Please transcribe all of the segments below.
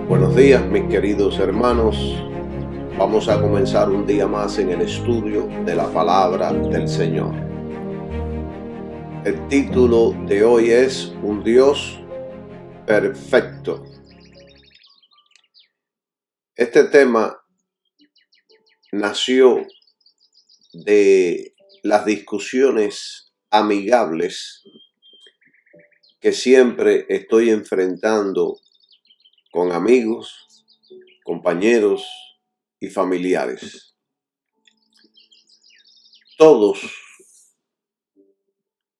Buenos días, mis queridos hermanos. Vamos a comenzar un día más en el estudio de la palabra del Señor. El título de hoy es Un Dios perfecto. Este tema nació de las discusiones amigables que siempre estoy enfrentando con amigos, compañeros y familiares. Todos,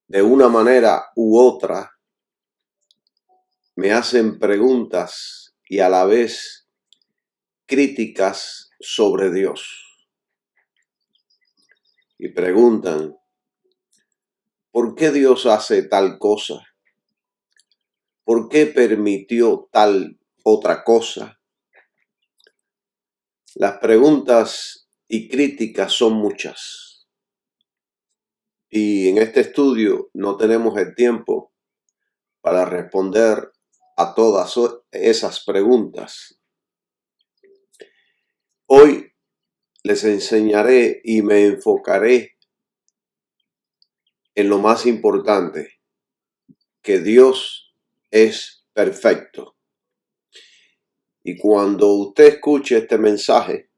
de una manera u otra, me hacen preguntas y a la vez críticas sobre Dios. Y preguntan, ¿por qué Dios hace tal cosa? ¿Por qué permitió tal otra cosa? Las preguntas y críticas son muchas. Y en este estudio no tenemos el tiempo para responder a todas esas preguntas. Hoy les enseñaré y me enfocaré en lo más importante, que Dios es perfecto. Y cuando usted escuche este mensaje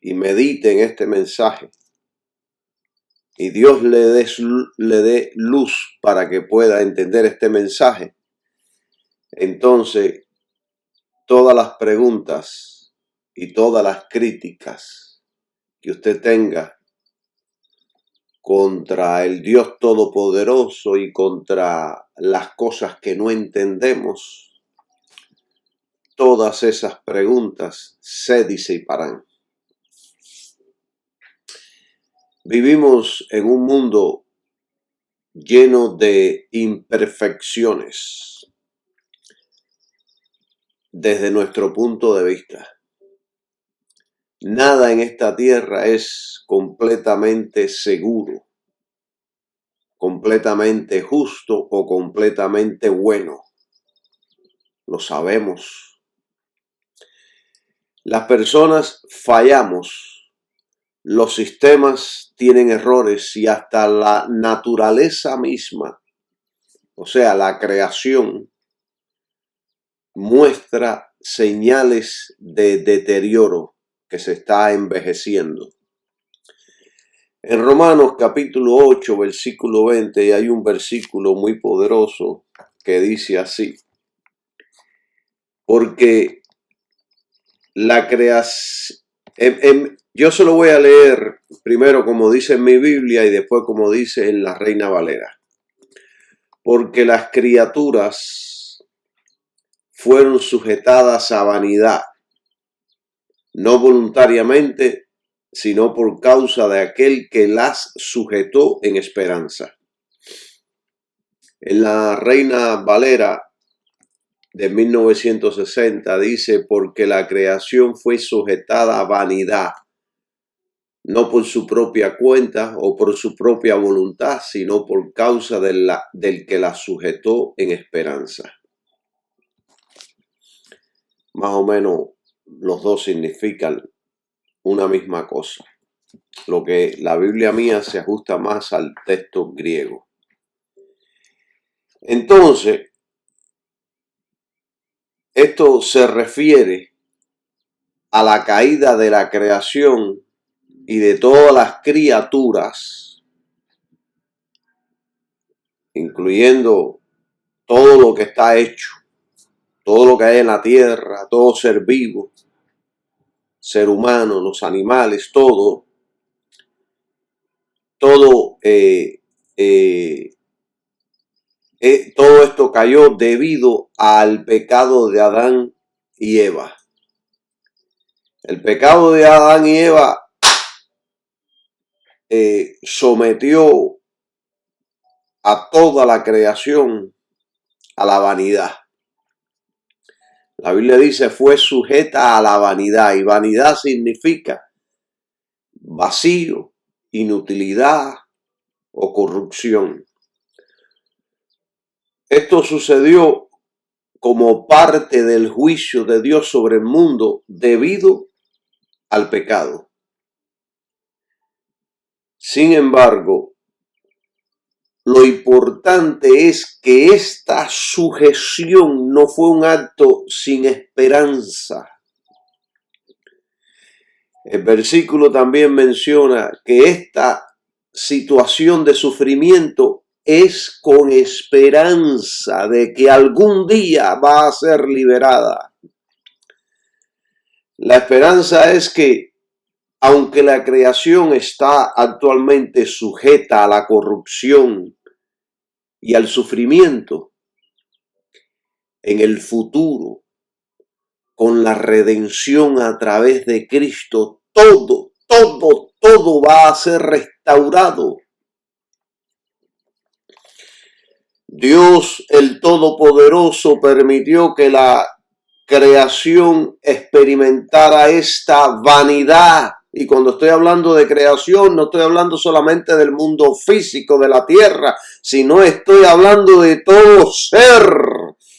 y medite en este mensaje, y Dios le dé luz para que pueda entender este mensaje, entonces todas las preguntas y todas las críticas que usted tenga contra el Dios Todopoderoso y contra las cosas que no entendemos, todas esas preguntas se disiparán. Vivimos en un mundo lleno de imperfecciones desde nuestro punto de vista. Nada en esta tierra es completamente seguro, completamente justo o completamente bueno. Lo sabemos. Las personas fallamos, los sistemas tienen errores y hasta la naturaleza misma, o sea, la creación, muestra señales de deterioro, que se está envejeciendo. En Romanos capítulo 8, versículo 20, hay un versículo muy poderoso que dice así: porque la creación, yo se lo voy a leer primero como dice en mi Biblia y después como dice en la Reina Valera. Porque las criaturas fueron sujetadas a vanidad, no voluntariamente, sino por causa de aquel que las sujetó en esperanza. En la Reina Valera de 1960 dice, porque la creación fue sujetada a vanidad, no por su propia cuenta o por su propia voluntad, sino por causa del que la sujetó en esperanza. Más o menos los dos significan una misma cosa. Lo que la Biblia mía se ajusta más al texto griego. Entonces, esto se refiere a la caída de la creación y de todas las criaturas, incluyendo todo lo que está hecho, todo lo que hay en la tierra, todo ser vivo, ser humano, los animales, todo esto cayó debido al pecado de Adán y Eva. El pecado de Adán y Eva sometió a toda la creación a la vanidad. La Biblia dice fue sujeta a la vanidad, y vanidad significa vacío, inutilidad o corrupción. Esto sucedió como parte del juicio de Dios sobre el mundo debido al pecado. Sin embargo, lo importante es que esta sujeción no fue un acto sin esperanza. El versículo también menciona que esta situación de sufrimiento es con esperanza de que algún día va a ser liberada. La esperanza es que, aunque la creación está actualmente sujeta a la corrupción y al sufrimiento, en el futuro, con la redención a través de Cristo, todo va a ser restaurado. Dios el Todopoderoso permitió que la creación experimentara esta vanidad. Y cuando estoy hablando de creación, no estoy hablando solamente del mundo físico de la tierra, sino estoy hablando de todo ser,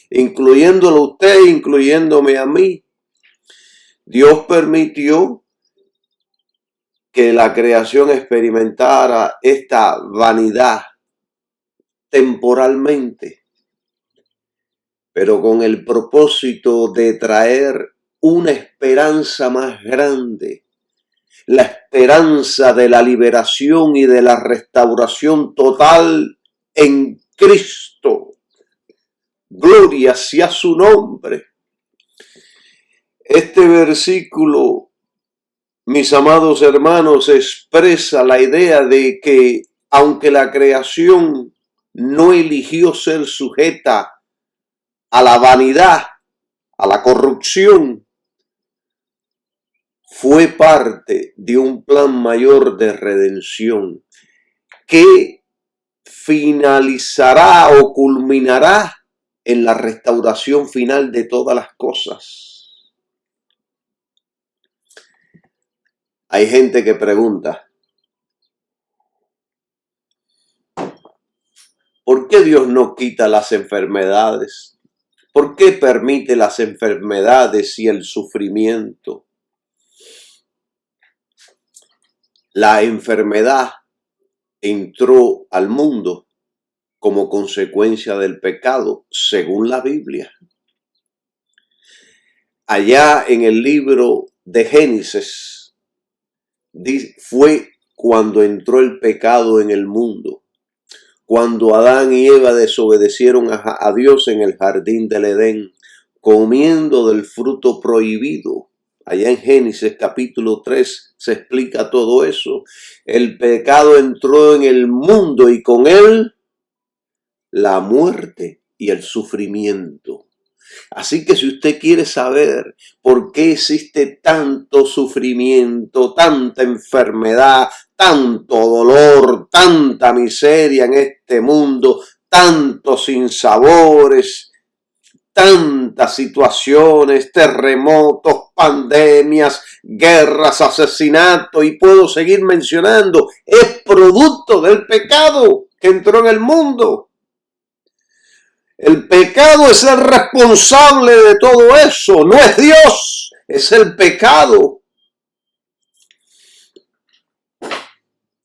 incluyéndolo usted, incluyéndome a mí. Dios permitió que la creación experimentara esta vanidad temporalmente, pero con el propósito de traer una esperanza más grande, la esperanza de la liberación y de la restauración total en Cristo. Gloria sea su nombre. Este versículo, mis amados hermanos, expresa la idea de que aunque la creación no eligió ser sujeta a la vanidad, a la corrupción, fue parte de un plan mayor de redención que finalizará o culminará en la restauración final de todas las cosas. Hay gente que pregunta, ¿por qué Dios no quita las enfermedades? ¿Por qué permite las enfermedades y el sufrimiento? La enfermedad entró al mundo como consecuencia del pecado, según la Biblia. Allá en el libro de Génesis, fue cuando entró el pecado en el mundo, cuando Adán y Eva desobedecieron a Dios en el jardín del Edén, comiendo del fruto prohibido. Allá en Génesis capítulo 3 se explica todo eso. El pecado entró en el mundo y con él la muerte y el sufrimiento. Así que si usted quiere saber por qué existe tanto sufrimiento, tanta enfermedad, tanto dolor, tanta miseria en este mundo, tantos sinsabores, tantas situaciones, terremotos, pandemias, guerras, asesinatos, y puedo seguir mencionando, es producto del pecado que entró en el mundo. El pecado es el responsable de todo eso, no es Dios, es el pecado.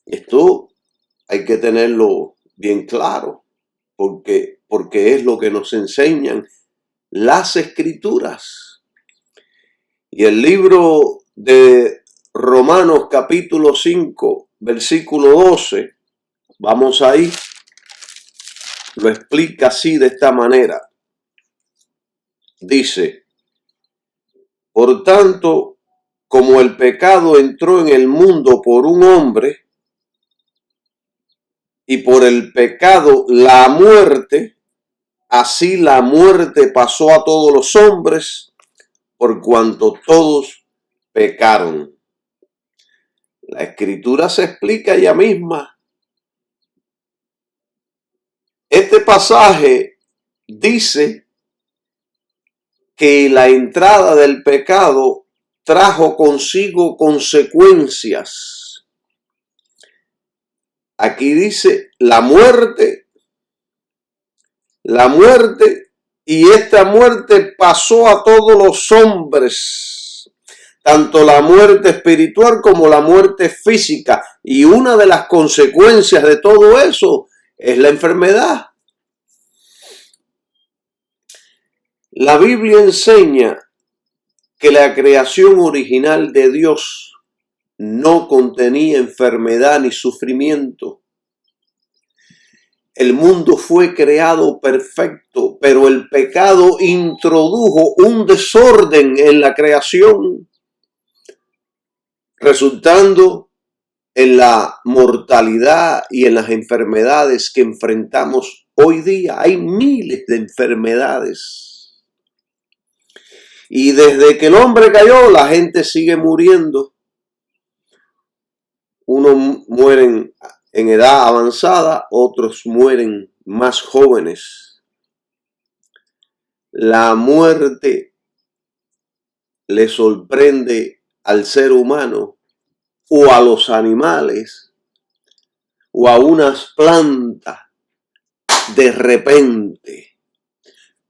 Esto hay que tenerlo bien claro, porque es lo que nos enseñan las Escrituras. Y el libro de Romanos capítulo 5, versículo 12, vamos ahí, lo explica así de esta manera. Dice, por tanto, como el pecado entró en el mundo por un hombre, y por el pecado la muerte, así la muerte pasó a todos los hombres, por cuanto todos pecaron. La Escritura se explica ella misma. Este pasaje dice que la entrada del pecado trajo consigo consecuencias. Aquí dice la muerte, la muerte, y esta muerte pasó a todos los hombres, tanto la muerte espiritual como la muerte física. Y una de las consecuencias de todo eso es la enfermedad. La Biblia enseña que la creación original de Dios no contenía enfermedad ni sufrimiento. El mundo fue creado perfecto, pero el pecado introdujo un desorden en la creación, resultando en la mortalidad y en las enfermedades que enfrentamos hoy día. Hay miles de enfermedades. Y desde que el hombre cayó, la gente sigue muriendo. Unos mueren en edad avanzada, otros mueren más jóvenes. La muerte le sorprende al ser humano o a los animales o a unas plantas de repente.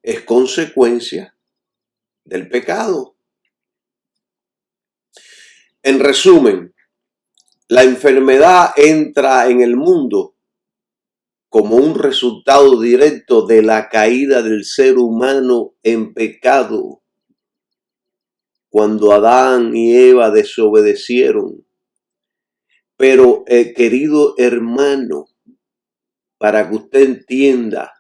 Es consecuencia del pecado. En resumen, la enfermedad entra en el mundo como un resultado directo de la caída del ser humano en pecado, cuando Adán y Eva desobedecieron. Pero, querido hermano, para que usted entienda,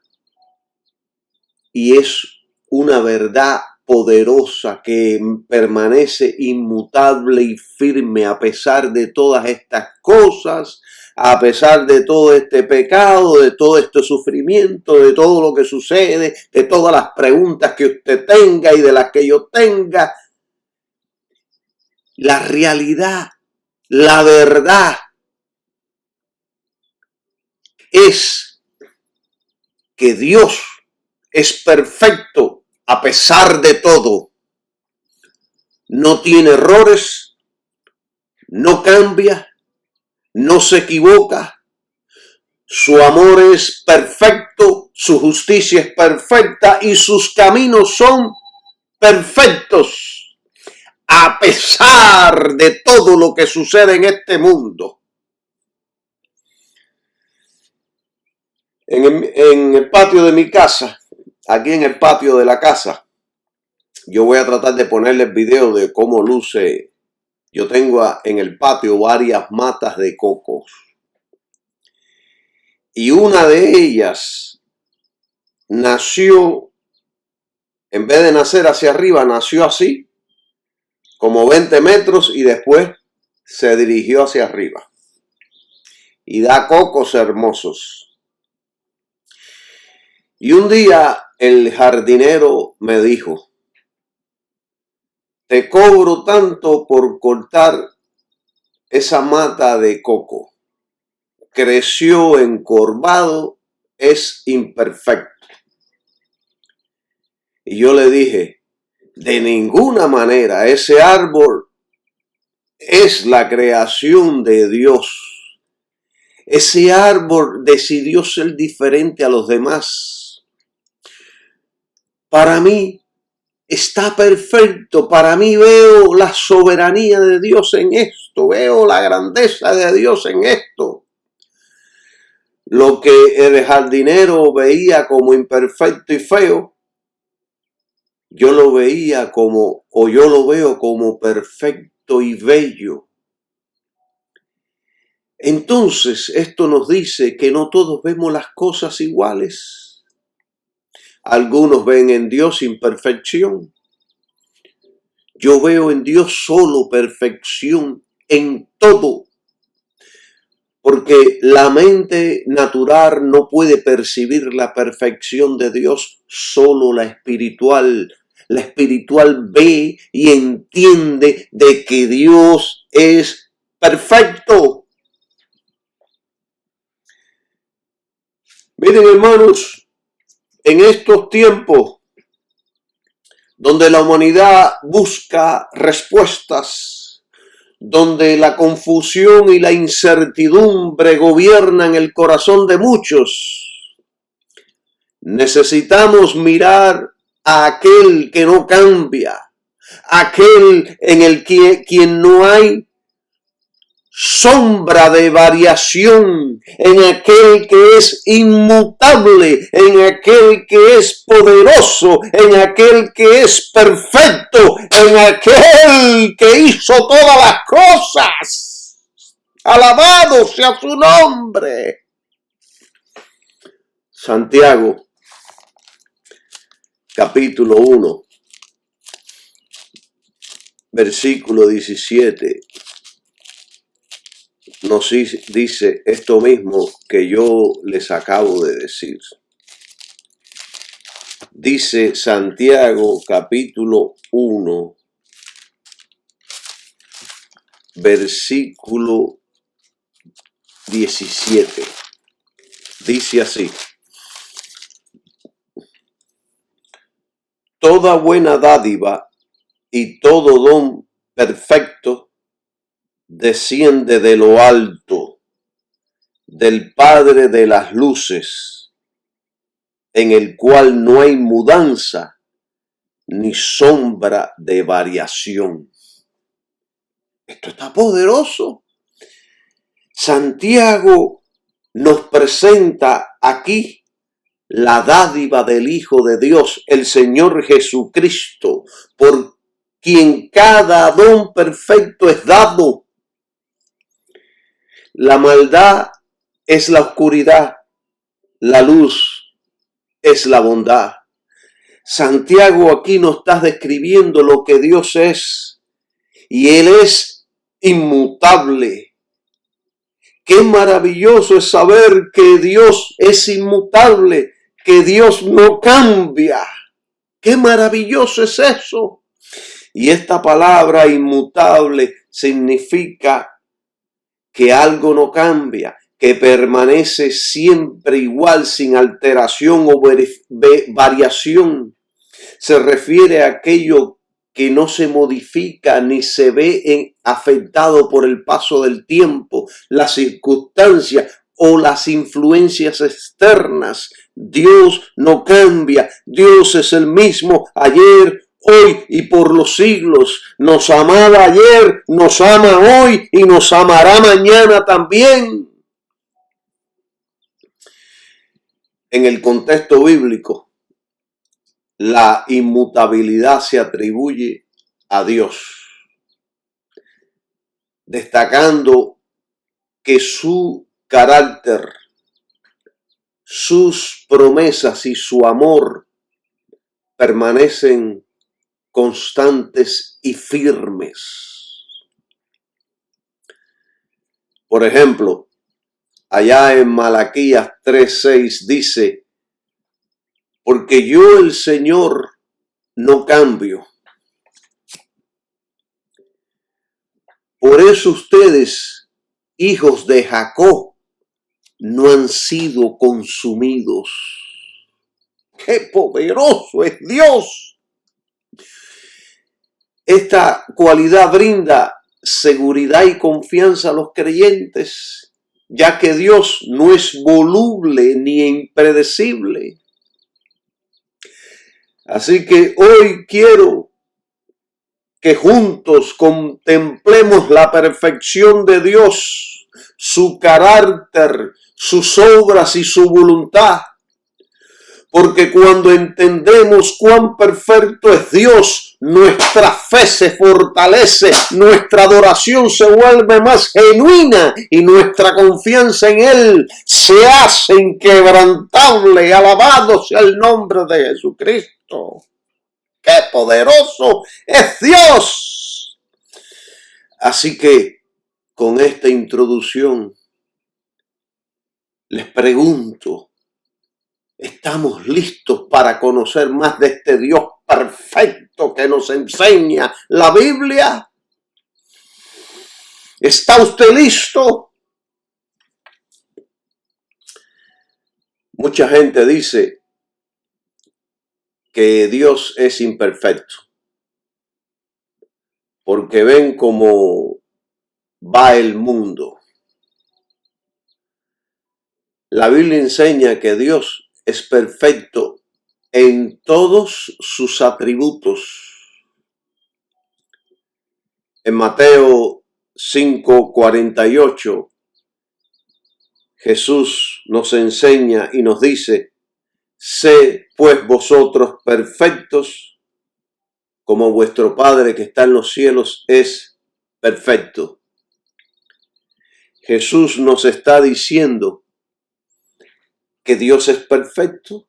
y es una verdad poderosa que permanece inmutable y firme a pesar de todas estas cosas, a pesar de todo este pecado, de todo este sufrimiento, de todo lo que sucede, de todas las preguntas que usted tenga y de las que yo tenga. La realidad, la verdad es que Dios es perfecto a pesar de todo. No tiene errores, no cambia, no se equivoca. Su amor es perfecto, su justicia es perfecta y sus caminos son perfectos a pesar de todo lo que sucede en este mundo. En el patio de mi casa, aquí en el patio de la casa, yo voy a tratar de ponerle el video de cómo luce. Yo tengo en el patio varias matas de cocos. Y una de ellas nació, en vez de nacer hacia arriba, nació así, como 20 metros, y después se dirigió hacia arriba. Y da cocos hermosos. Y un día el jardinero me dijo: te cobro tanto por cortar esa mata de coco. Creció encorvado, es imperfecto. Y yo le dije: de ninguna manera, ese árbol es la creación de Dios. Ese árbol decidió ser diferente a los demás. Para mí está perfecto. Para mí veo la soberanía de Dios en esto. Veo la grandeza de Dios en esto. Lo que el jardinero veía como imperfecto y feo, yo lo veía como, o yo lo veo como perfecto y bello. Entonces, esto nos dice que no todos vemos las cosas iguales. Algunos ven en Dios imperfección. Yo veo en Dios solo perfección en todo. Porque la mente natural no puede percibir la perfección de Dios, solo la espiritual. La espiritual ve y entiende de que Dios es perfecto. Miren, hermanos, en estos tiempos donde la humanidad busca respuestas, donde la confusión y la incertidumbre gobiernan el corazón de muchos, Necesitamos mirar a aquel que no cambia, aquel en el que quien no hay sombra de variación, en aquel que es inmutable, en aquel que es poderoso, en aquel que es perfecto, en aquel que hizo todas las cosas. Alabado sea su nombre. Santiago, capítulo 1, versículo 17. Nos dice esto mismo que yo les acabo de decir. Dice Santiago capítulo 1, versículo 17. Dice así: toda buena dádiva y todo don perfecto desciende de lo alto, del Padre de las luces, en el cual no hay mudanza ni sombra de variación. Esto está poderoso. Santiago nos presenta aquí la dádiva del Hijo de Dios, el Señor Jesucristo, por quien cada don perfecto es dado. La maldad es la oscuridad, la luz es la bondad. Santiago aquí nos está describiendo lo que Dios es, y Él es inmutable. Qué maravilloso es saber que Dios es inmutable, que Dios no cambia. Qué maravilloso es eso. Y esta palabra inmutable significa que algo no cambia, que permanece siempre igual, sin alteración o variación. Se refiere a aquello que no se modifica ni se ve afectado por el paso del tiempo, las circunstancias o las influencias externas. Dios no cambia, Dios es el mismo ayer, hoy y por los siglos. Nos amaba ayer, nos ama hoy y nos amará mañana también. En el contexto bíblico, la inmutabilidad se atribuye a Dios, destacando que su carácter, sus promesas y su amor permanecen constantes y firmes. Por ejemplo, allá en Malaquías 3:6 dice: porque yo el Señor no cambio. Por eso ustedes, hijos de Jacob, no han sido consumidos. ¡Qué poderoso es Dios! Esta cualidad brinda seguridad y confianza a los creyentes, ya que Dios no es voluble ni impredecible. Así que hoy quiero que juntos contemplemos la perfección de Dios, su carácter, sus obras y su voluntad. Porque cuando entendemos cuán perfecto es Dios, nuestra fe se fortalece, nuestra adoración se vuelve más genuina y nuestra confianza en Él se hace inquebrantable. Alabado sea el nombre de Jesucristo. ¡Qué poderoso es Dios! Así que con esta introducción les pregunto: ¿estamos listos para conocer más de este Dios perfecto que nos enseña la Biblia? ¿Está usted listo? Mucha gente dice que Dios es imperfecto, porque ven cómo va el mundo. La Biblia enseña que Dios es perfecto en todos sus atributos. En Mateo 5:48, Jesús nos enseña y nos dice: «Sé pues vosotros perfectos, como vuestro Padre que está en los cielos es perfecto». Jesús nos está diciendo que Dios es perfecto.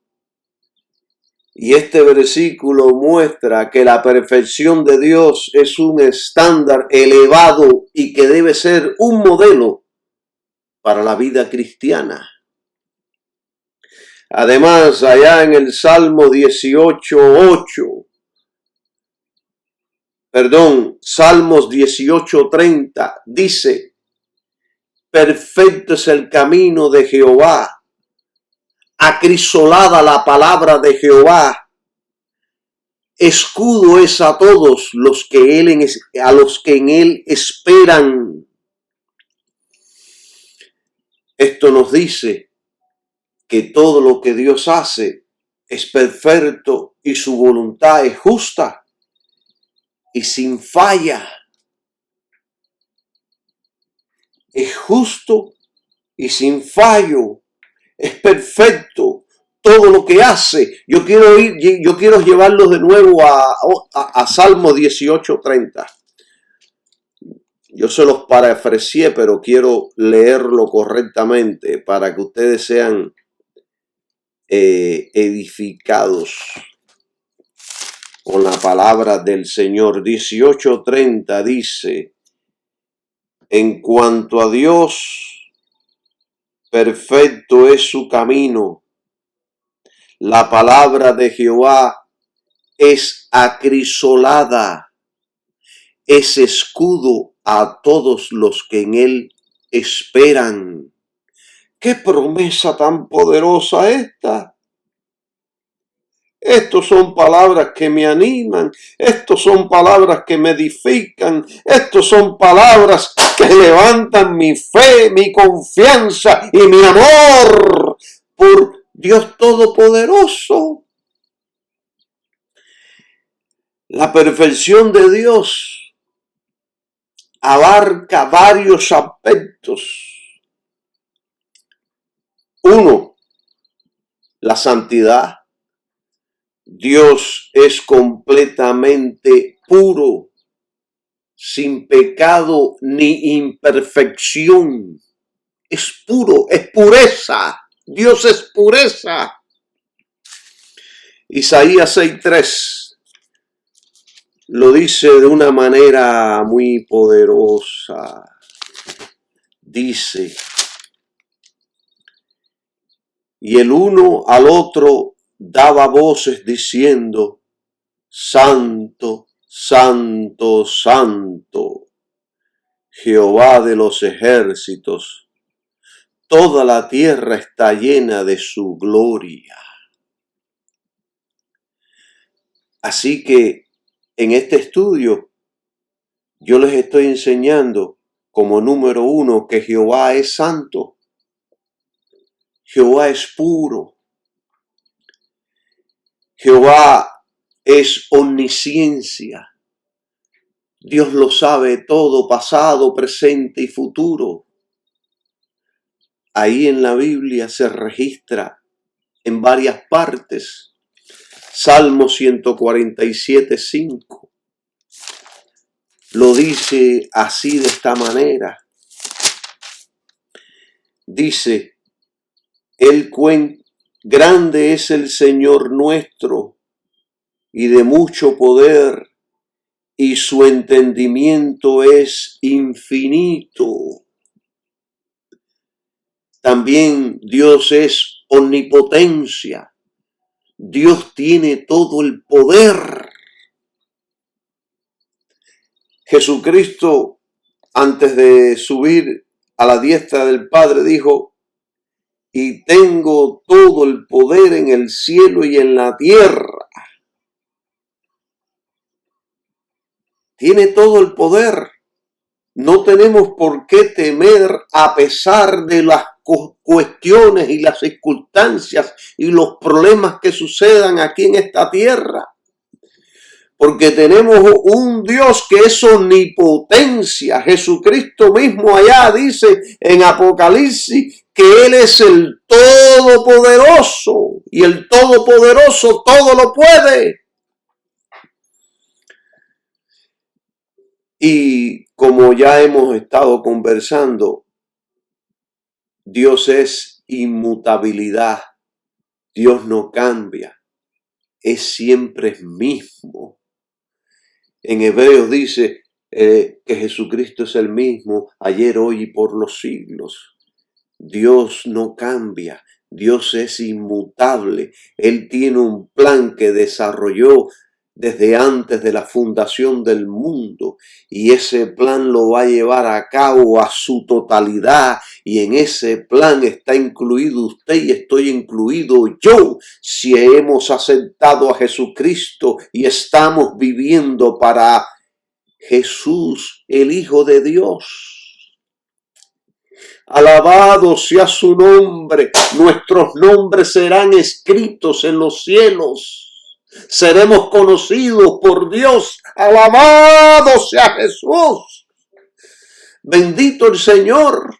Y este versículo muestra que la perfección de Dios es un estándar elevado y que debe ser un modelo para la vida cristiana. Además, allá en el Salmo 18:8, Salmos 18:30 dice: «Perfecto es el camino de Jehová, acrisolada la palabra de Jehová. Escudo es a todos los que en él esperan». Esto nos dice que todo lo que Dios hace es perfecto y su voluntad es justa y sin falla. Es justo y sin fallo. Es perfecto todo lo que hace. Yo quiero llevarlo de nuevo a Salmo 18:30. Yo se los parafraseé, pero quiero leerlo correctamente para que ustedes sean edificados con la palabra del Señor. 18:30 dice: «En cuanto a Dios, perfecto es su camino. La palabra de Jehová es acrisolada, es escudo a todos los que en él esperan». ¡Qué promesa tan poderosa esta! Estos son palabras que me animan, estos son palabras que me edifican, estos son palabras que levantan mi fe, mi confianza y mi amor por Dios Todopoderoso. La perfección de Dios abarca varios aspectos. Uno, la santidad. Dios es completamente puro, sin pecado ni imperfección. Es puro, es pureza. Dios es pureza. Isaías 6:3 lo dice de una manera muy poderosa. Dice: «Y el uno al otro daba voces diciendo: Santo, santo, santo, Jehová de los ejércitos, toda la tierra está llena de su gloria». Así que en este estudio yo les estoy enseñando como número uno que Jehová es santo, Jehová es puro, Jehová es omnisciencia. Dios lo sabe todo, pasado, presente y futuro. Ahí en la Biblia se registra en varias partes. Salmo 147:5 lo dice así, de esta manera. Dice: grande es el Señor nuestro y de mucho poder, y su entendimiento es infinito. También Dios es omnipotencia. Dios tiene todo el poder. Jesucristo, antes de subir a la diestra del Padre, dijo: «Y tengo todo el poder en el cielo y en la tierra». Tiene todo el poder. No tenemos por qué temer a pesar de las cuestiones y las circunstancias y los problemas que sucedan aquí en esta tierra. Porque tenemos un Dios que es omnipotencia. Jesucristo mismo allá dice en Apocalipsis que Él es el Todopoderoso. Y el Todopoderoso todo lo puede. Y como ya hemos estado conversando, Dios es inmutabilidad. Dios no cambia. Es siempre el mismo. En Hebreos dice que Jesucristo es el mismo ayer, hoy y por los siglos. Dios no cambia. Dios es inmutable. Él tiene un plan que desarrolló desde antes de la fundación del mundo, y ese plan lo va a llevar a cabo a su totalidad, y en ese plan está incluido usted y estoy incluido yo, si hemos aceptado a Jesucristo y estamos viviendo para Jesús, el Hijo de Dios. Alabado sea su nombre. Nuestros nombres serán escritos en los cielos. Seremos conocidos por Dios. Alabado sea Jesús. Bendito el Señor.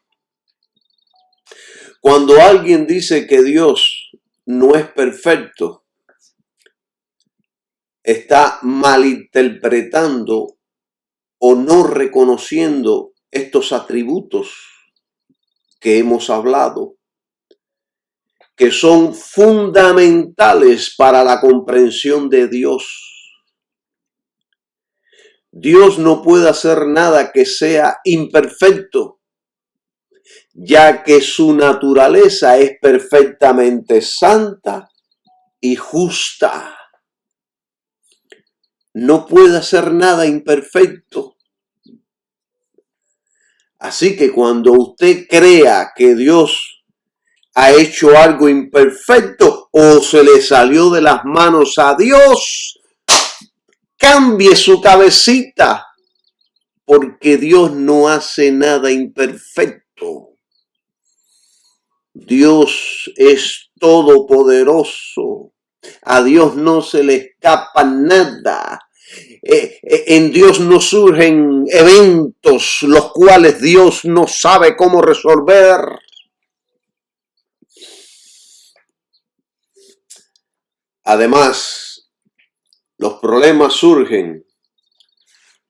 Cuando alguien dice que Dios no es perfecto, está malinterpretando o no reconociendo estos atributos que hemos hablado, que son fundamentales para la comprensión de Dios. Dios no puede hacer nada que sea imperfecto, ya que su naturaleza es perfectamente santa y justa. No puede hacer nada imperfecto. Así que cuando usted crea que Dios ha hecho algo imperfecto o se le salió de las manos a Dios, cambie su cabecita, porque Dios no hace nada imperfecto. Dios es todopoderoso. A Dios no se le escapa nada. En Dios no surgen eventos los cuales Dios no sabe cómo resolver. Además, los problemas surgen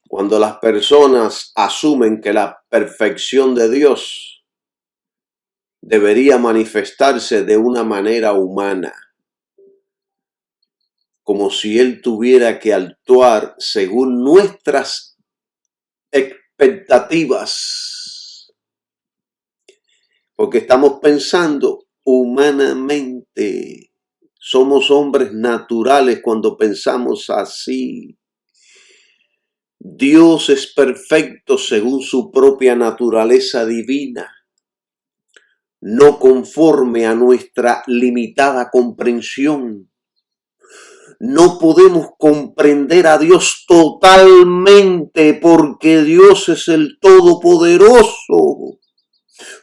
cuando las personas asumen que la perfección de Dios debería manifestarse de una manera humana, como si Él tuviera que actuar según nuestras expectativas, porque estamos pensando humanamente. Somos hombres naturales cuando pensamos así. Dios es perfecto según su propia naturaleza divina, no conforme a nuestra limitada comprensión. No podemos comprender a Dios totalmente porque Dios es el Todopoderoso.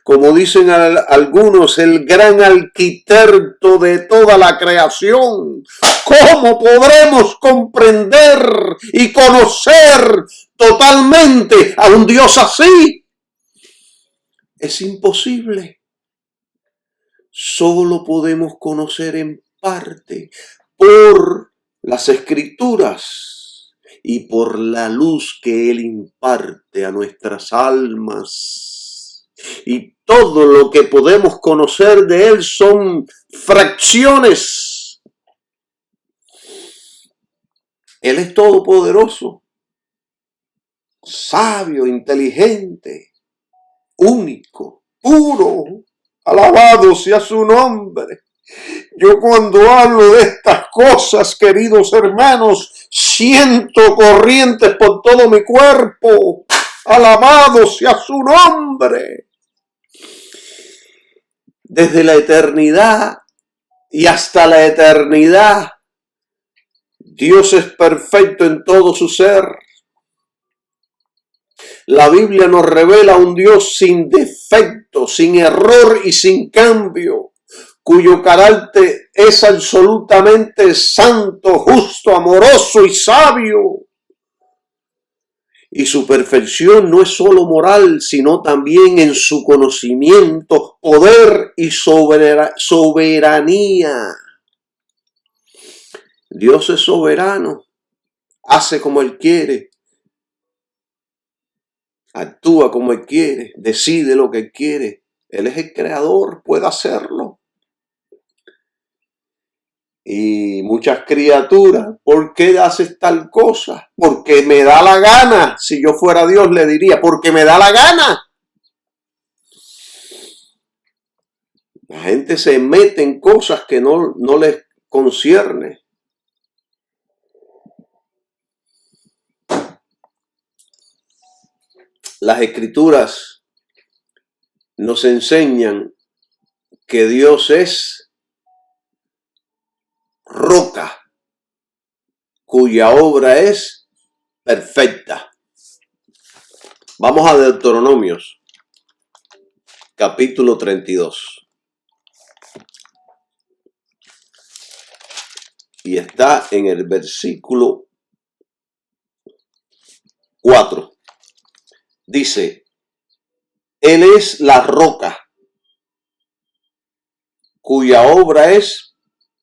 Como dicen algunos, el gran arquitecto de toda la creación. ¿Cómo podremos comprender y conocer totalmente a un Dios así? Es imposible. Solo podemos conocer en parte por las Escrituras y por la luz que Él imparte a nuestras almas. Y todo lo que podemos conocer de Él son fracciones. Él es todopoderoso, sabio, inteligente, único, puro. Alabado sea su nombre. Yo cuando hablo de estas cosas, queridos hermanos, siento corrientes por todo mi cuerpo. Alabado sea su nombre. Desde la eternidad y hasta la eternidad, Dios es perfecto en todo su ser. La Biblia nos revela un Dios sin defecto, sin error y sin cambio, cuyo carácter es absolutamente santo, justo, amoroso y sabio. Y su perfección no es solo moral, sino también en su conocimiento, poder y soberanía. Dios es soberano, hace como Él quiere, actúa como Él quiere, decide lo que Él quiere. Él es el creador, puede hacerlo. Y muchas criaturas, ¿por qué haces tal cosa? Porque me da la gana. Si yo fuera Dios le diría, porque me da la gana. La gente se mete en cosas que no les concierne. Las escrituras nos enseñan que Dios es roca, cuya obra es perfecta. Vamos a Deuteronomios, capítulo 32. Y está en el versículo 4. Dice, Él es la roca, cuya obra es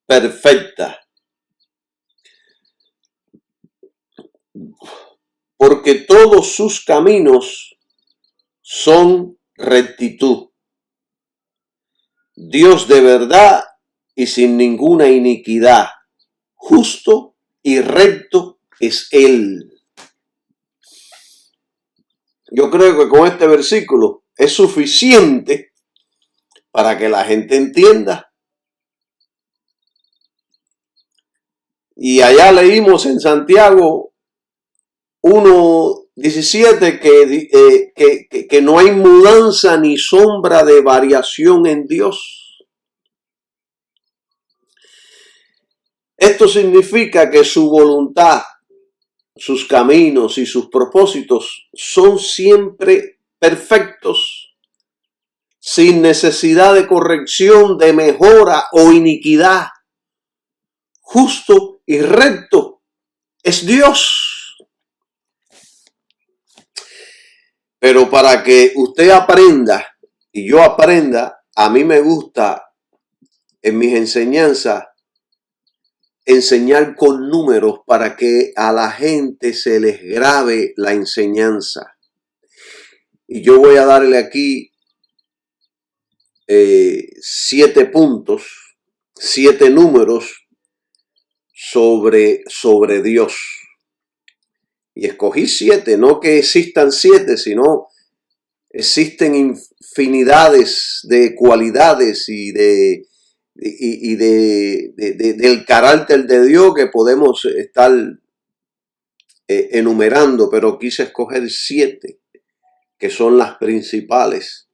perfecta, porque todos sus caminos son rectitud. Dios de verdad y sin ninguna iniquidad, justo y recto es Él. Yo creo que con este versículo es suficiente para que la gente entienda. Y allá leímos en Santiago 1:17 que no hay mudanza ni sombra de variación en Dios. Esto significa que su voluntad, sus caminos y sus propósitos son siempre perfectos, sin necesidad de corrección, de mejora o iniquidad. Justo y recto es Dios. Pero para que usted aprenda y yo aprenda, a mí me gusta en mis enseñanzas enseñar con números para que a la gente se les grabe la enseñanza. Y yo voy a darle aquí 7 puntos, 7 números sobre Dios. Y escogí 7, no que existan 7, sino existen infinidades de cualidades y del carácter de Dios que podemos estar enumerando, pero quise escoger 7, que son las principales.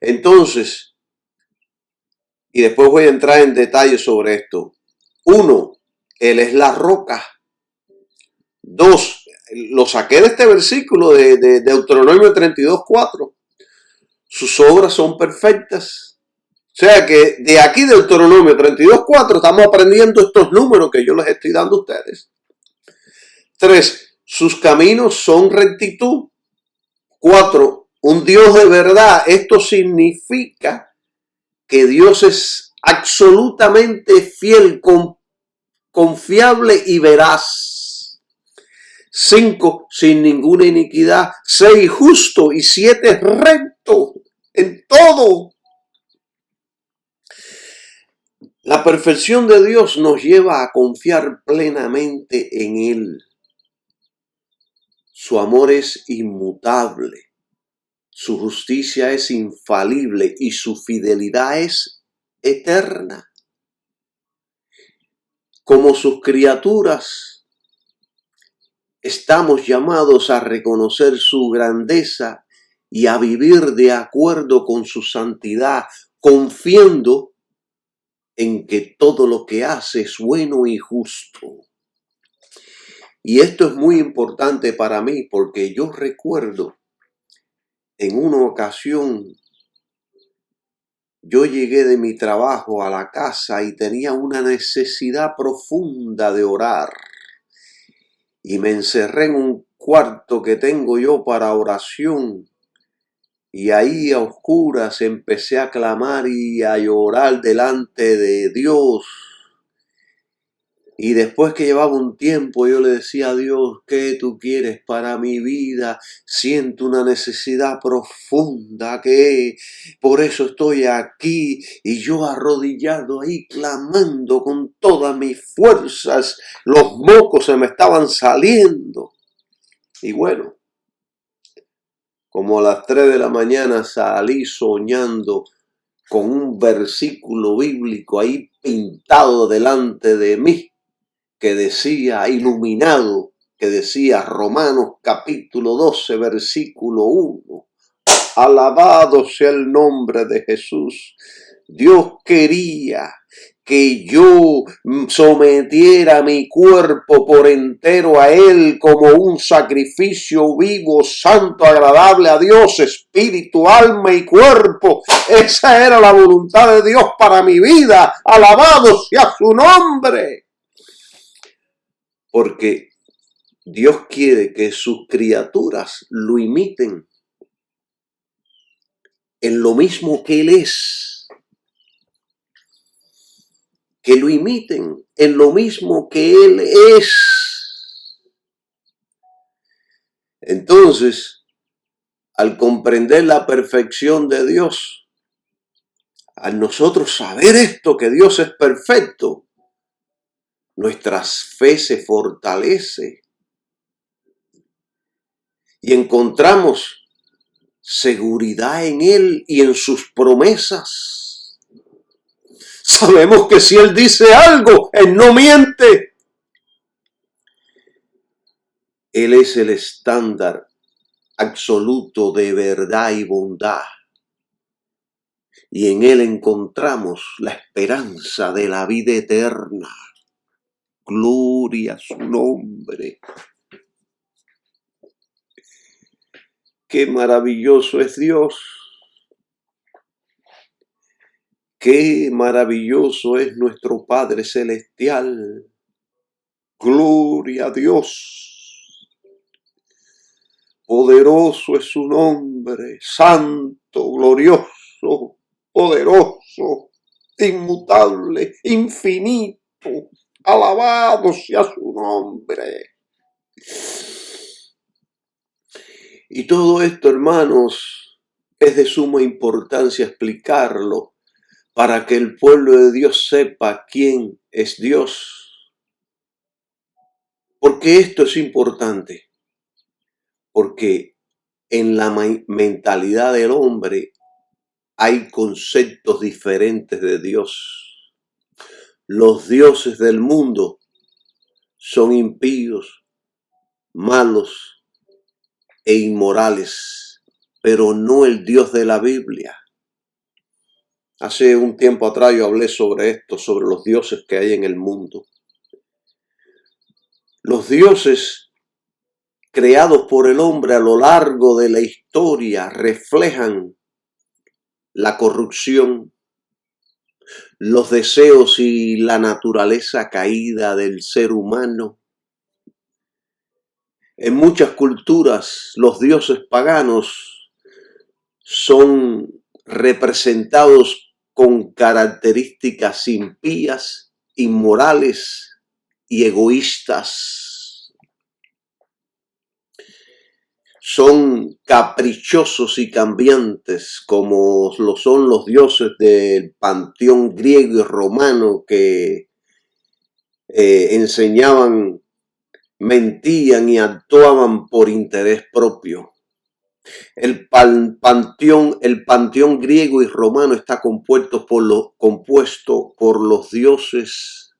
Entonces, y después voy a entrar en detalle sobre esto. 1, Él es la roca. 2, lo saqué de este versículo de Deuteronomio 32:4. Sus obras son perfectas. O sea que de aquí Deuteronomio 32:4 estamos aprendiendo estos números que yo les estoy dando a ustedes. 3, sus caminos son rectitud. 4, un Dios de verdad. Esto significa que Dios es absolutamente fiel, confiable y veraz. 5, sin ninguna iniquidad. 6, justo. Y 7, recto en todo. La perfección de Dios nos lleva a confiar plenamente en Él. Su amor es inmutable, su justicia es infalible y su fidelidad es eterna. Como sus criaturas, estamos llamados a reconocer su grandeza y a vivir de acuerdo con su santidad, confiando en que todo lo que hace es bueno y justo. Y esto es muy importante para mí porque yo recuerdo en una ocasión, yo llegué de mi trabajo a la casa y tenía una necesidad profunda de orar. Y me encerré en un cuarto que tengo yo para oración. Y ahí a oscuras empecé a clamar y a llorar delante de Dios. Y después que llevaba un tiempo, yo le decía a Dios, ¿qué tú quieres para mi vida? Siento una necesidad profunda, que por eso estoy aquí. Y yo arrodillado ahí, clamando con todas mis fuerzas. Los mocos se me estaban saliendo. Y bueno, como a las 3 de la mañana salí soñando con un versículo bíblico ahí pintado delante de mí, que decía, iluminado, que decía Romanos capítulo 12, versículo 1. Alabado sea el nombre de Jesús. Dios quería que yo sometiera mi cuerpo por entero a Él como un sacrificio vivo, santo, agradable a Dios, espíritu, alma y cuerpo. Esa era la voluntad de Dios para mi vida. Alabado sea su nombre. Porque Dios quiere que sus criaturas lo imiten en lo mismo que Él es. Que lo imiten en lo mismo que Él es. Entonces, al comprender la perfección de Dios, al nosotros saber esto, que Dios es perfecto, nuestra fe se fortalece y encontramos seguridad en Él y en sus promesas. Sabemos que si Él dice algo, Él no miente. Él es el estándar absoluto de verdad y bondad. Y en Él encontramos la esperanza de la vida eterna. Gloria a su nombre. Qué maravilloso es Dios. Qué maravilloso es nuestro Padre Celestial. Gloria a Dios. Poderoso es su nombre, santo, glorioso, poderoso, inmutable, infinito. Alabado sea su nombre. Y todo esto, hermanos, es de suma importancia explicarlo para que el pueblo de Dios sepa quién es Dios. ¿Por qué esto es importante? Porque en la mentalidad del hombre hay conceptos diferentes de Dios. Los dioses del mundo son impíos, malos e inmorales, pero no el Dios de la Biblia. Hace un tiempo atrás yo hablé sobre esto, sobre los dioses que hay en el mundo. Los dioses creados por el hombre a lo largo de la historia reflejan la corrupción, los deseos y la naturaleza caída del ser humano. En muchas culturas, los dioses paganos son representados con características impías, inmorales y egoístas. Son caprichosos y cambiantes, como lo son los dioses del panteón griego y romano, que enseñaban, mentían y actuaban por interés propio. El panteón griego y romano está compuesto por los dioses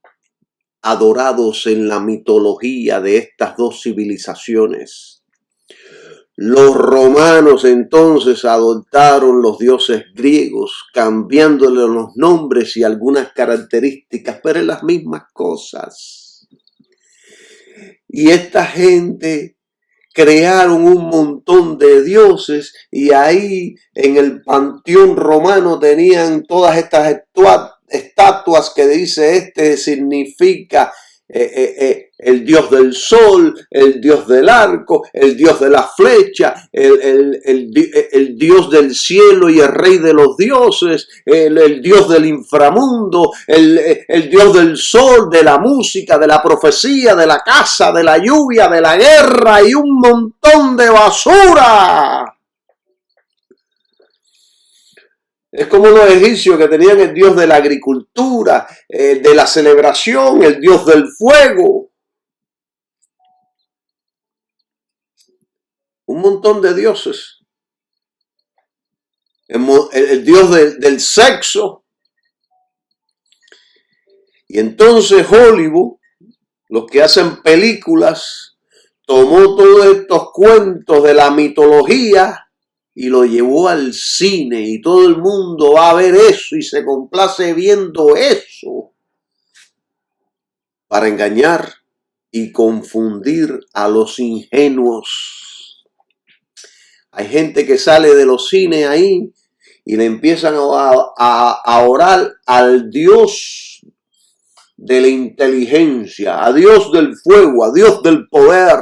adorados en la mitología de estas dos civilizaciones. Los romanos entonces adoptaron los dioses griegos, cambiándole los nombres y algunas características, pero en las mismas cosas. Y esta gente crearon un montón de dioses y ahí en el panteón romano tenían todas estas estatuas que dice este significa el dios del sol, el dios del arco, el dios de la flecha, el dios del cielo y el rey de los dioses, el dios del inframundo, el dios del sol, de la música, de la profecía, de la casa, de la lluvia, de la guerra y un montón de basura. Es como los egipcios que tenían el dios de la agricultura, de la celebración, el dios del fuego. Un montón de dioses. El dios del sexo. Y entonces Hollywood, los que hacen películas, tomó todos estos cuentos de la mitología y lo llevó al cine y todo el mundo va a ver eso y se complace viendo eso para engañar y confundir a los ingenuos. Hay gente que sale de los cines ahí y le empiezan a orar al Dios de la inteligencia, a Dios del fuego, a Dios del poder.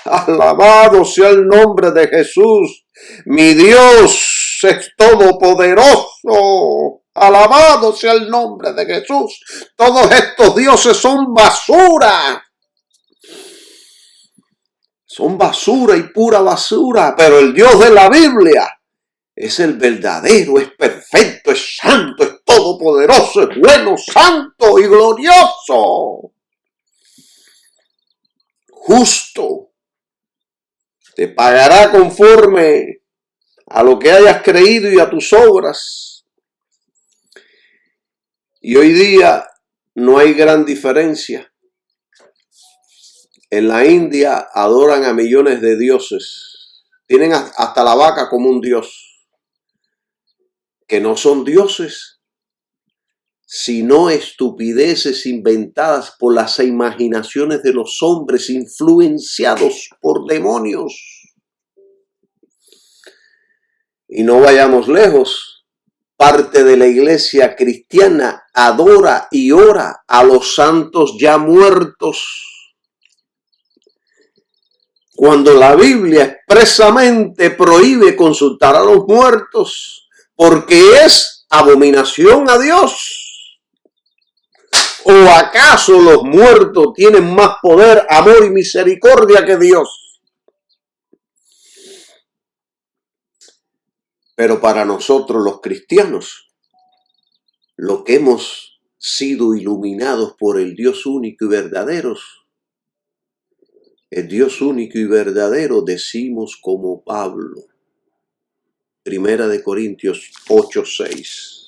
Alabado sea el nombre de Jesús. Mi Dios es todopoderoso. Alabado sea el nombre de Jesús. Todos estos dioses son basura. Son basura y pura basura. Pero el Dios de la Biblia es el verdadero, es perfecto, es santo, es todopoderoso, es bueno, santo y glorioso. Justo. Te pagará conforme a lo que hayas creído y a tus obras. Y hoy día no hay gran diferencia. En la India adoran a millones de dioses. Tienen hasta la vaca como un dios. Que no son dioses, sino estupideces inventadas por las imaginaciones de los hombres influenciados por demonios. Y no vayamos lejos, parte de la iglesia cristiana adora y ora a los santos ya muertos, cuando la Biblia expresamente prohíbe consultar a los muertos, porque es abominación a Dios. ¿O acaso los muertos tienen más poder, amor y misericordia que Dios? Pero para nosotros los cristianos, los que hemos sido iluminados por el Dios único y verdadero, el Dios único y verdadero, decimos como Pablo, 1 Corintios 8:6.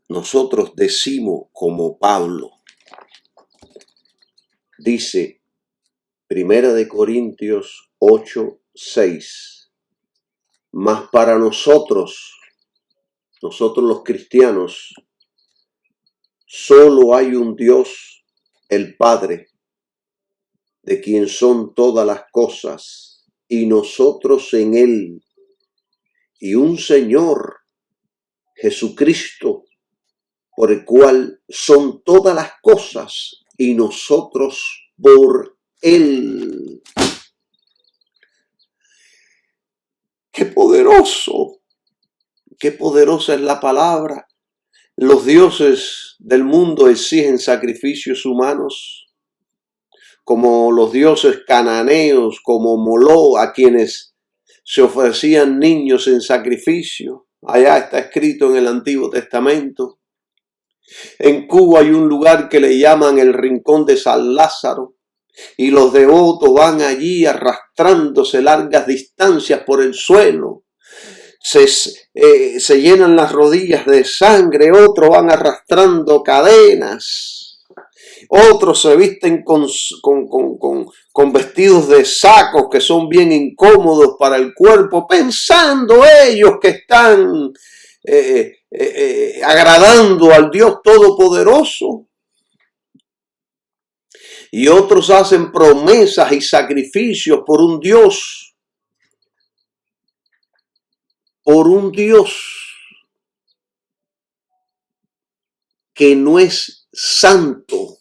Nosotros decimos como Pablo. Dice 1 Corintios 8:6. Mas para nosotros los cristianos, solo hay un Dios, el Padre, de quien son todas las cosas, y nosotros en Él, y un Señor, Jesucristo, por el cual son todas las cosas y nosotros por Él. ¡Qué poderoso! ¡Qué poderosa es la palabra! Los dioses del mundo exigen sacrificios humanos, como los dioses cananeos, como Moló, a quienes se ofrecían niños en sacrificio. Allá está escrito en el Antiguo Testamento. En Cuba hay un lugar que le llaman el Rincón de San Lázaro y los devotos van allí arrastrándose largas distancias por el suelo. Se llenan las rodillas de sangre, otros van arrastrando cadenas, otros se visten con vestidos de sacos que son bien incómodos para el cuerpo, pensando ellos que están agradando al Dios Todopoderoso. Y otros hacen promesas y sacrificios por un Dios que no es santo.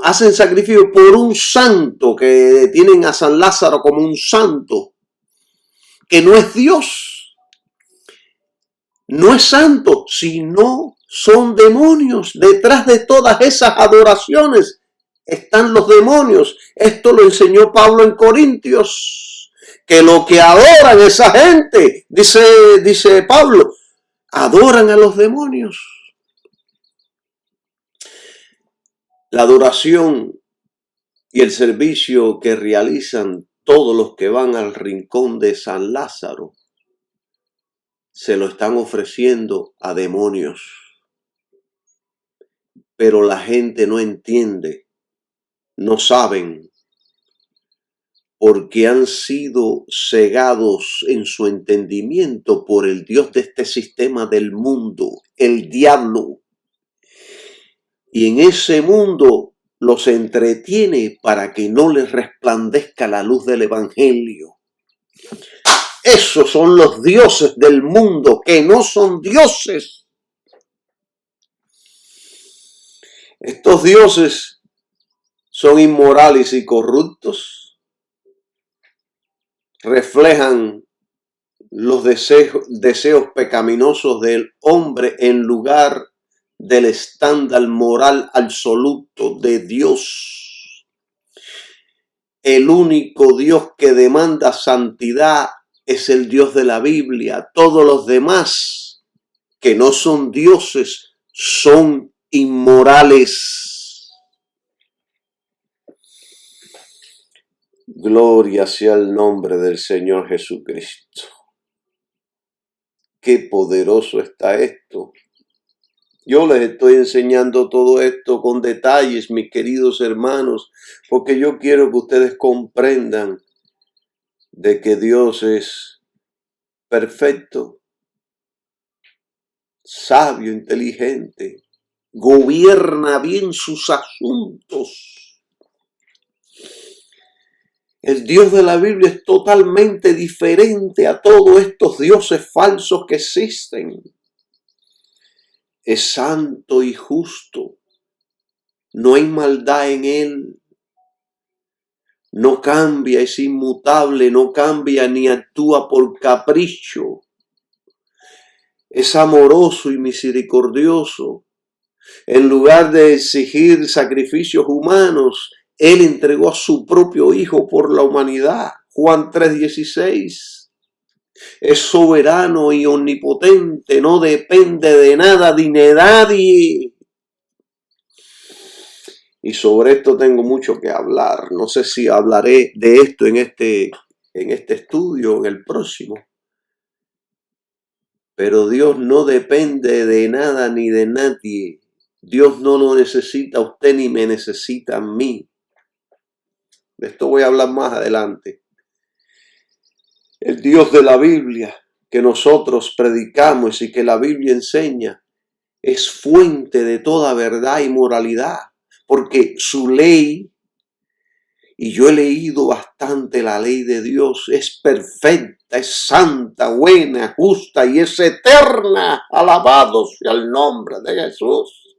Hacen sacrificio por un santo, que tienen a San Lázaro como un santo, que no es Dios. No es santo, sino son demonios. Detrás de todas esas adoraciones están los demonios. Esto lo enseñó Pablo en Corintios, que lo que adoran esa gente, dice Pablo, adoran a los demonios. La adoración y el servicio que realizan todos los que van al rincón de San Lázaro se lo están ofreciendo a demonios. Pero la gente no entiende, no saben, porque han sido cegados en su entendimiento por el Dios de este sistema del mundo, el diablo. Y en ese mundo los entretiene para que no les resplandezca la luz del evangelio. Esos son los dioses del mundo, que no son dioses. Estos dioses son inmorales y corruptos, reflejan los deseos pecaminosos del hombre en lugar del estándar moral absoluto de Dios. El único Dios que demanda santidad es el Dios de la Biblia. Todos los demás, que no son dioses, son inmorales. Gloria sea el nombre del Señor Jesucristo. Qué poderoso está esto. Yo les estoy enseñando todo esto con detalles, mis queridos hermanos, porque yo quiero que ustedes comprendan de que Dios es perfecto, sabio, inteligente, gobierna bien sus asuntos. El Dios de la Biblia es totalmente diferente a todos estos dioses falsos que existen. Es santo y justo. No hay maldad en él. No cambia, es inmutable, no cambia ni actúa por capricho. Es amoroso y misericordioso. En lugar de exigir sacrificios humanos, Él entregó a su propio Hijo por la humanidad. Juan 3:16. Es soberano y omnipotente, no depende de nada ni de nadie. Y sobre esto tengo mucho que hablar. No sé si hablaré de esto en este estudio, en el próximo. Pero Dios no depende de nada ni de nadie. Dios no lo necesita a usted ni me necesita a mí. De esto voy a hablar más adelante. El Dios de la Biblia que nosotros predicamos y que la Biblia enseña es fuente de toda verdad y moralidad, porque su ley, y yo he leído bastante la ley de Dios, es perfecta, es santa, buena, justa y es eterna. Alabado sea el nombre de Jesús.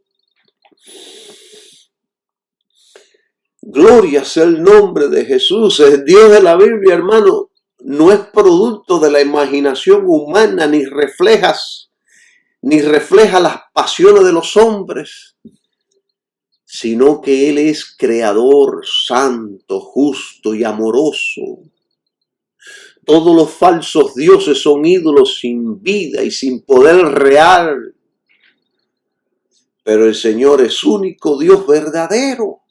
Gloria sea el nombre de Jesús. El Dios de la Biblia, hermano, no es producto de la imaginación humana, ni refleja las pasiones de los hombres, sino que Él es creador, santo, justo y amoroso. Todos los falsos dioses son ídolos sin vida y sin poder real. Pero el Señor es único Dios verdadero.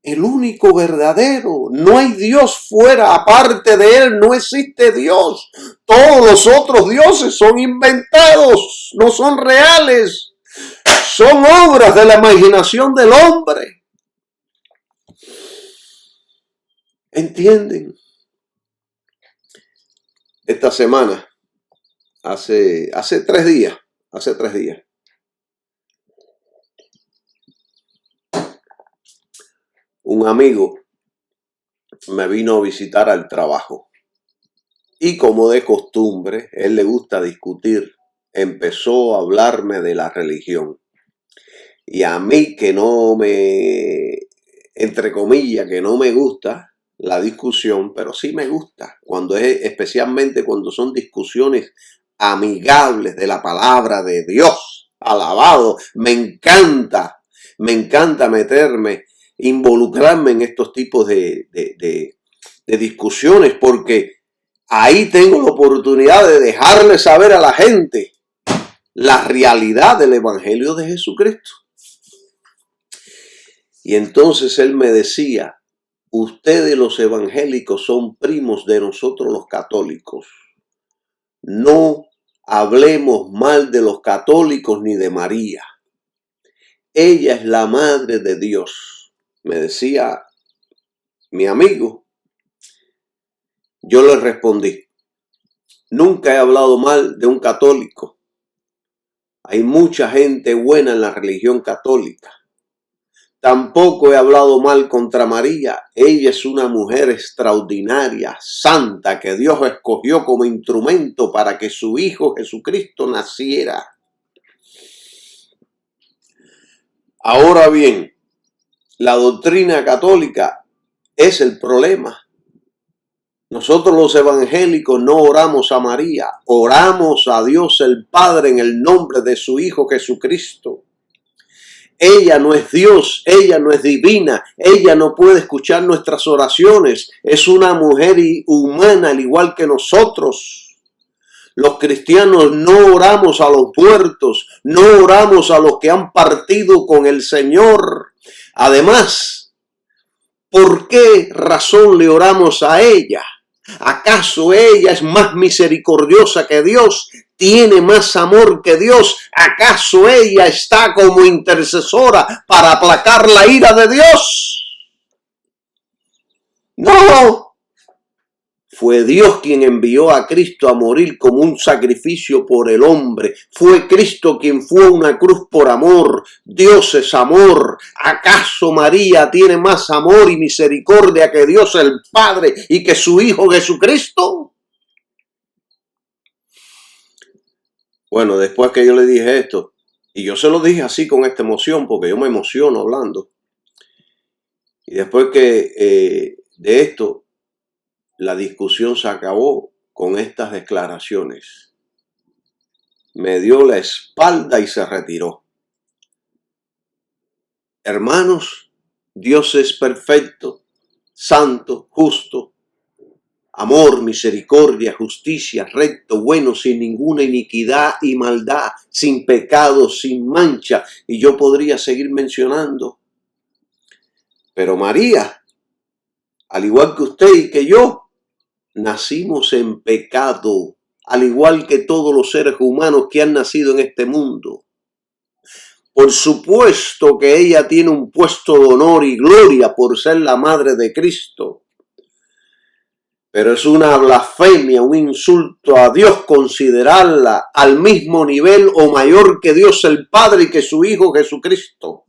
El único verdadero. No hay Dios fuera, aparte de Él no existe Dios. Todos los otros dioses son inventados, no son reales. Son obras de la imaginación del hombre. ¿Entienden? Esta semana, hace 3 días, un amigo me vino a visitar al trabajo y como de costumbre, él le gusta discutir, empezó a hablarme de la religión. Y a mí que no me, entre comillas, que no me gusta la discusión, pero sí me gusta, especialmente cuando son discusiones amigables de la palabra de Dios, alabado, me encanta meterme, involucrarme en estos tipos de discusiones, porque ahí tengo la oportunidad de dejarle saber a la gente la realidad del Evangelio de Jesucristo. Y entonces él me decía, ustedes los evangélicos son primos de nosotros los católicos. No hablemos mal de los católicos ni de María. Ella es la madre de Dios, me decía mi amigo. Yo le respondí, nunca he hablado mal de un católico. Hay mucha gente buena en la religión católica. Tampoco he hablado mal contra María. Ella es una mujer extraordinaria, santa, que Dios escogió como instrumento para que su Hijo Jesucristo naciera. Ahora bien, la doctrina católica es el problema. Nosotros los evangélicos no oramos a María, oramos a Dios el Padre en el nombre de su Hijo Jesucristo. Ella no es Dios, ella no es divina, ella no puede escuchar nuestras oraciones. Es una mujer humana al igual que nosotros. Los cristianos no oramos a los muertos, no oramos a los que han partido con el Señor. Además, ¿por qué razón le oramos a ella? ¿Acaso ella es más misericordiosa que Dios? ¿Tiene más amor que Dios? ¿Acaso ella está como intercesora para aplacar la ira de Dios? No. Fue Dios quien envió a Cristo a morir como un sacrificio por el hombre. Fue Cristo quien fue a una cruz por amor. Dios es amor. ¿Acaso María tiene más amor y misericordia que Dios el Padre y que su Hijo Jesucristo? Bueno, después que yo le dije esto, y yo se lo dije así con esta emoción, porque yo me emociono hablando. Y después que de esto, la discusión se acabó con estas declaraciones. Me dio la espalda y se retiró. Hermanos, Dios es perfecto, santo, justo, amor, misericordia, justicia, recto, bueno, sin ninguna iniquidad y maldad, sin pecado, sin mancha. Y yo podría seguir mencionando. Pero María, al igual que usted y que yo, nacimos en pecado, al igual que todos los seres humanos que han nacido en este mundo. Por supuesto que ella tiene un puesto de honor y gloria por ser la madre de Cristo. Pero es una blasfemia, un insulto a Dios considerarla al mismo nivel o mayor que Dios el Padre y que su Hijo Jesucristo.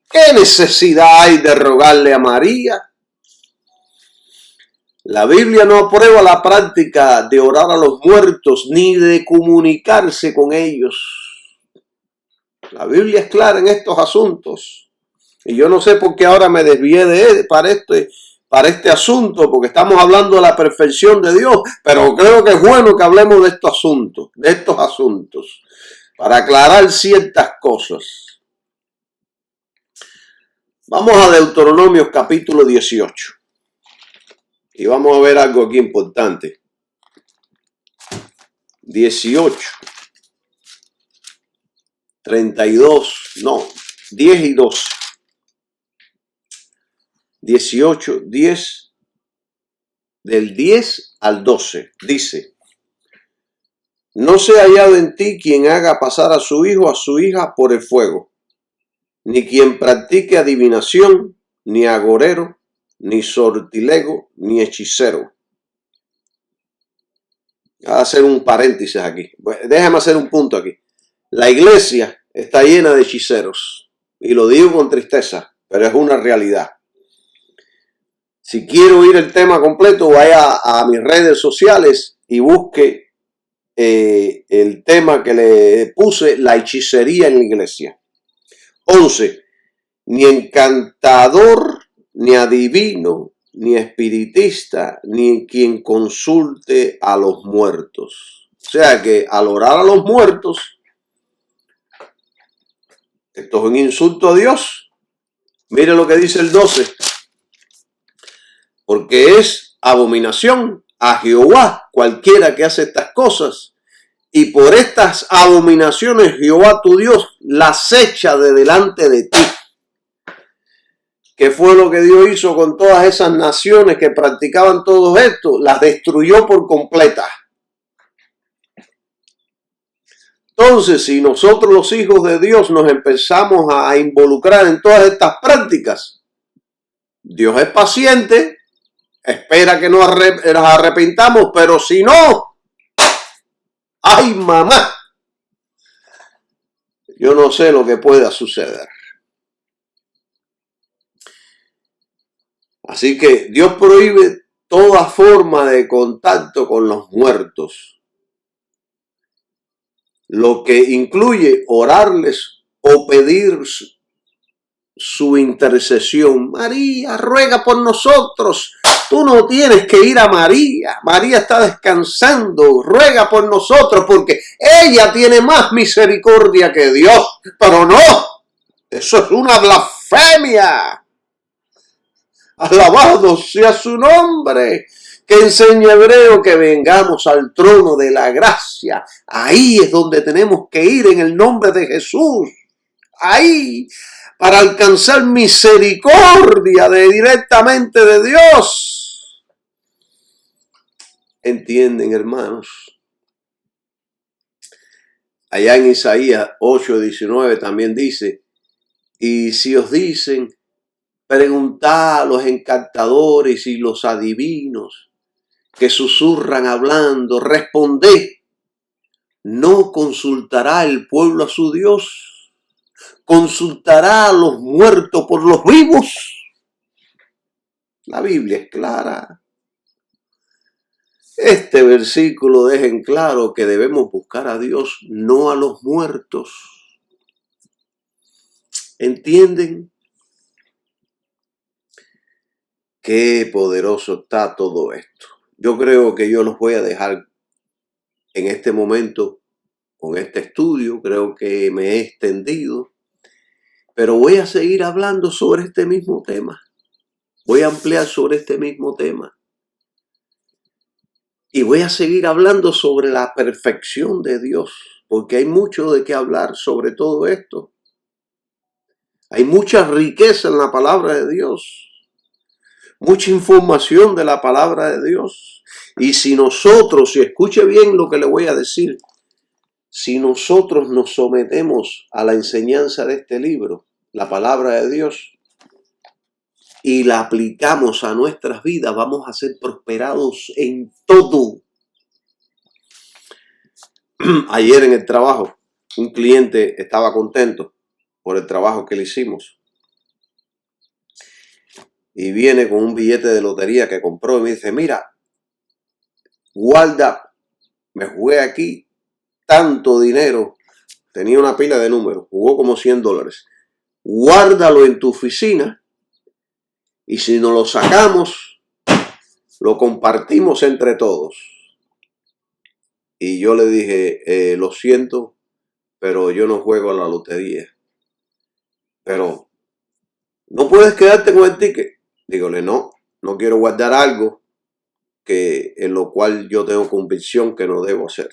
¿Qué necesidad hay de rogarle a María? La Biblia no aprueba la práctica de orar a los muertos ni de comunicarse con ellos. La Biblia es clara en estos asuntos. Y yo no sé por qué ahora me desvié de él para este asunto, porque estamos hablando de la perfección de Dios, pero creo que es bueno que hablemos de estos asuntos, para aclarar ciertas cosas. Vamos a Deuteronomio capítulo 18. Y vamos a ver algo aquí importante. 18. 32. No, 10 y 12. 18, 10. Del 10 al 12. Dice: no sea hallado en ti quien haga pasar a su hijo o a su hija por el fuego, ni quien practique adivinación, ni agorero, ni sortilego, ni hechicero. Voy a hacer un paréntesis aquí. Déjame hacer un punto aquí. La iglesia está llena de hechiceros. Y lo digo con tristeza, pero es una realidad. Si quiere oír el tema completo, vaya a mis redes sociales y busque el tema que le puse, la hechicería en la iglesia. 11. Ni encantador, ni adivino, ni espiritista, ni quien consulte a los muertos. O sea que al orar a los muertos, esto es un insulto a Dios. Mire lo que dice el 12. Porque es abominación a Jehová cualquiera que hace estas cosas. Y por estas abominaciones Jehová tu Dios las echa de delante de ti. ¿Qué fue lo que Dios hizo con todas esas naciones que practicaban todo esto? Las destruyó por completa. Entonces, si nosotros los hijos de Dios nos empezamos a involucrar en todas estas prácticas, Dios es paciente, espera que nos arrepentamos, pero si no, ¡ay, mamá! Yo no sé lo que pueda suceder. Así que Dios prohíbe toda forma de contacto con los muertos, lo que incluye orarles o pedir su intercesión. María, ruega por nosotros. Tú no tienes que ir a María. María está descansando. Ruega por nosotros porque ella tiene más misericordia que Dios. Pero no, eso es una blasfemia. Alabado sea su nombre. Que enseña Hebreo que vengamos al trono de la gracia. Ahí es donde tenemos que ir en el nombre de Jesús. Ahí, para alcanzar misericordia directamente de Dios. ¿Entienden, hermanos? Allá en Isaías 8:19 también dice, y si os dicen, preguntad a los encantadores y los adivinos que susurran hablando, responded, ¿no consultará el pueblo a su Dios? ¿Consultará a los muertos por los vivos? La Biblia es clara. Este versículo deja en claro que debemos buscar a Dios, no a los muertos. ¿Entienden? Qué poderoso está todo esto. Yo creo que yo los voy a dejar en este momento con este estudio. Creo que me he extendido, pero voy a seguir hablando sobre este mismo tema. Voy a ampliar sobre este mismo tema. Y voy a seguir hablando sobre la perfección de Dios, porque hay mucho de qué hablar sobre todo esto. Hay mucha riqueza en la palabra de Dios. Mucha información de la palabra de Dios. Y si nosotros, y escuche bien lo que le voy a decir, si nosotros nos sometemos a la enseñanza de este libro, la palabra de Dios, y la aplicamos a nuestras vidas, vamos a ser prosperados en todo. Ayer en el trabajo, un cliente estaba contento por el trabajo que le hicimos. Y viene con un billete de lotería que compró y me dice, mira, guarda, me jugué aquí tanto dinero. Tenía una pila de números, jugó como $100. Guárdalo en tu oficina y si nos lo sacamos, lo compartimos entre todos. Y yo le dije, lo siento, pero yo no juego a la lotería. Pero, ¿no puedes quedarte con el ticket? Dígole, no quiero guardar algo en lo cual yo tengo convicción que no debo hacer.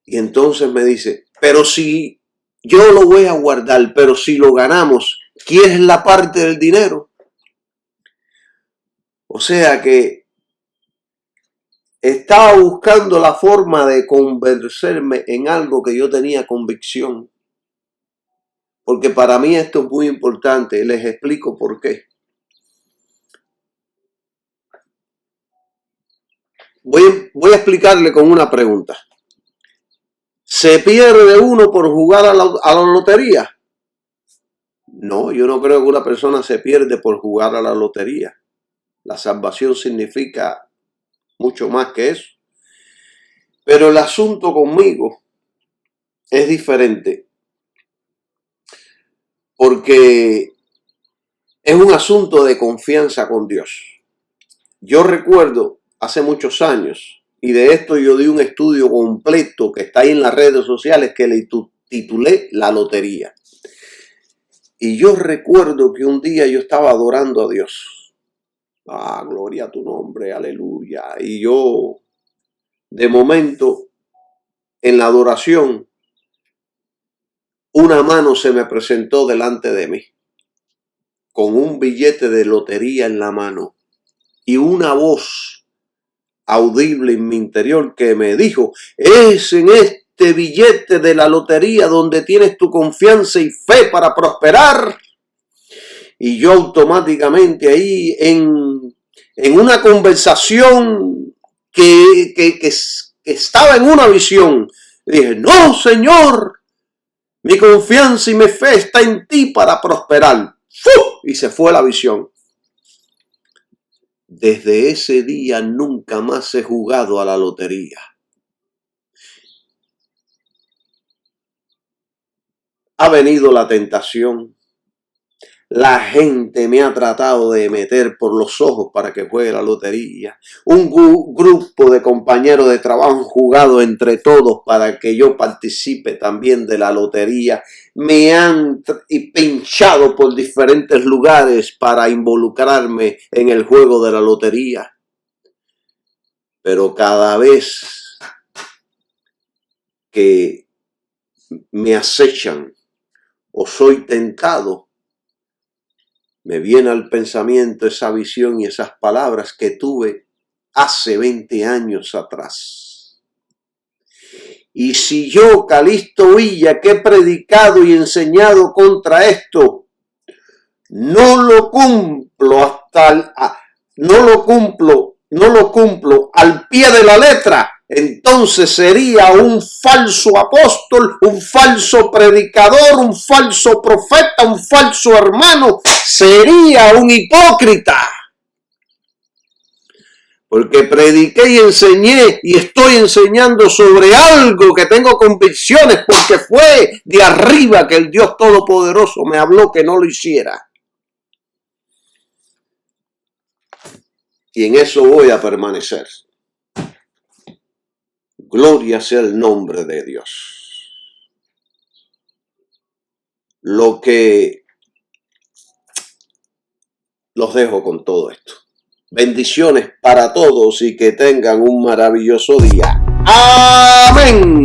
Y entonces me dice, pero si yo lo voy a guardar, pero si lo ganamos, ¿quieres la parte del dinero? O sea que estaba buscando la forma de convencerme en algo que yo tenía convicción. Porque para mí esto es muy importante. Les explico por qué. Voy a explicarle con una pregunta. ¿Se pierde uno por jugar a la lotería? No, yo no creo que una persona se pierde por jugar a la lotería. La salvación significa mucho más que eso. Pero el asunto conmigo es diferente, porque es un asunto de confianza con Dios. Yo recuerdo hace muchos años, y de esto yo di un estudio completo que está ahí en las redes sociales, que le titulé La Lotería. Y yo recuerdo que un día yo estaba adorando a Dios. Ah, gloria a tu nombre, aleluya. Y yo, de momento, en la adoración, una mano se me presentó delante de mí, con un billete de lotería en la mano, y una voz audible en mi interior que me dijo: es en este billete de la lotería donde tienes tu confianza y fe para prosperar. Y yo automáticamente ahí en una conversación que estaba en una visión, dije: no, Señor, mi confianza y mi fe está en ti para prosperar. ¡Fu! Y se fue la visión. Desde ese día nunca más he jugado a la lotería. Ha venido la tentación. La gente me ha tratado de meter por los ojos para que juegue la lotería. Un grupo de compañeros de trabajo han jugado entre todos para que yo participe también de la lotería. Me han pinchado por diferentes lugares para involucrarme en el juego de la lotería. Pero cada vez que me acechan o soy tentado, me viene al pensamiento esa visión y esas palabras que tuve hace 20 años atrás. Y si yo, Calixto Villa, que he predicado y enseñado contra esto, no lo cumplo no lo cumplo al pie de la letra, entonces sería un falso apóstol, un falso predicador, un falso profeta, un falso hermano, sería un hipócrita. Porque prediqué y enseñé y estoy enseñando sobre algo que tengo convicciones, porque fue de arriba que el Dios Todopoderoso me habló que no lo hiciera. Y en eso voy a permanecer. Gloria sea el nombre de Dios. Lo que los dejo con todo esto. Bendiciones para todos y que tengan un maravilloso día. Amén.